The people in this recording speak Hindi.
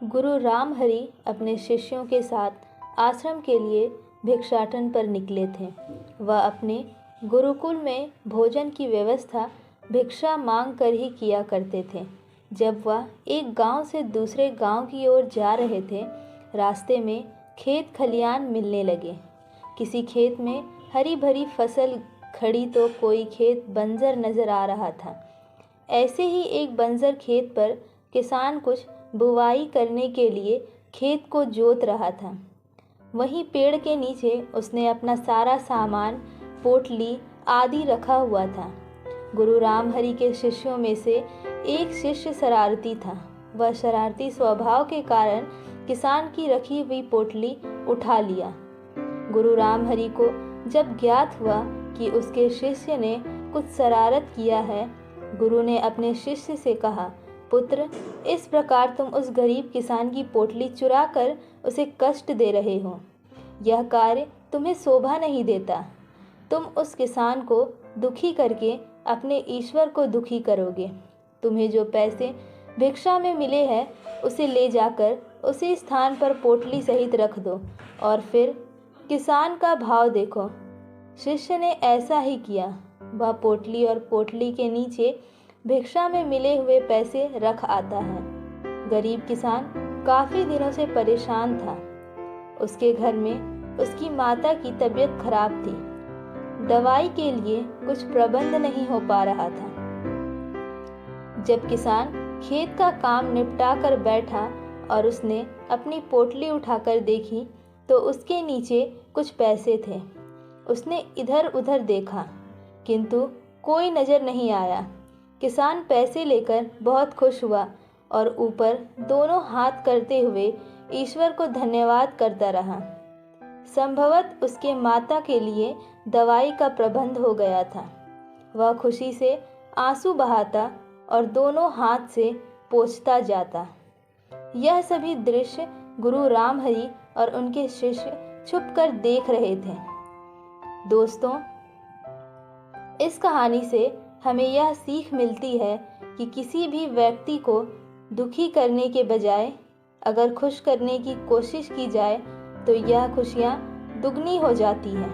गुरु रामहरि अपने शिष्यों के साथ आश्रम के लिए भिक्षाटन पर निकले थे। वह अपने गुरुकुल में भोजन की व्यवस्था भिक्षा मांग कर ही किया करते थे। जब वह एक गांव से दूसरे गांव की ओर जा रहे थे, रास्ते में खेत खलियान मिलने लगे। किसी खेत में हरी भरी फसल खड़ी तो कोई खेत बंजर नजर आ रहा था। ऐसे ही एक बंजर खेत पर किसान कुछ बुवाई करने के लिए खेत को जोत रहा था। वहीं पेड़ के नीचे उसने अपना सारा सामान, पोटली आदि रखा हुआ था। गुरु रामहरि के शिष्यों में से एक शिष्य शरारती था। वह शरारती स्वभाव के कारण किसान की रखी हुई पोटली उठा लिया। गुरु रामहरि को जब ज्ञात हुआ कि उसके शिष्य ने कुछ शरारत किया है, गुरु ने अपने शिष्य से कहा, पुत्र, इस प्रकार तुम उस गरीब किसान की पोटली चुरा कर उसे कष्ट दे रहे हो। यह कार्य तुम्हें शोभा नहीं देता। तुम उस किसान को दुखी करके अपने ईश्वर को दुखी करोगे। तुम्हें जो पैसे भिक्षा में मिले हैं, उसे ले जाकर उसी स्थान पर पोटली सहित रख दो और फिर किसान का भाव देखो। शिष्य ने ऐसा ही किया। वह पोटली और पोटली के नीचे भिक्षा में मिले हुए पैसे रख आता है। गरीब किसान काफ़ी दिनों से परेशान था। उसके घर में उसकी माता की तबीयत खराब थी। दवाई के लिए कुछ प्रबंध नहीं हो पा रहा था। जब किसान खेत का काम निपटा कर बैठा और उसने अपनी पोटली उठाकर देखी तो उसके नीचे कुछ पैसे थे। उसने इधर उधर देखा किंतु कोई नज़र नहीं आया। किसान पैसे लेकर बहुत खुश हुआ और ऊपर दोनों हाथ करते हुए ईश्वर को धन्यवाद करता रहा। संभवतः उसके माता के लिए दवाई का प्रबंध हो गया था। वह खुशी से आंसू बहाता और दोनों हाथ से पोंछता जाता। यह सभी दृश्य गुरु रामहरि और उनके शिष्य छुपकर देख रहे थे। दोस्तों, इस कहानी से हमें यह सीख मिलती है कि किसी भी व्यक्ति को दुखी करने के बजाय अगर खुश करने की कोशिश की जाए तो यह खुशियाँ दुगनी हो जाती हैं।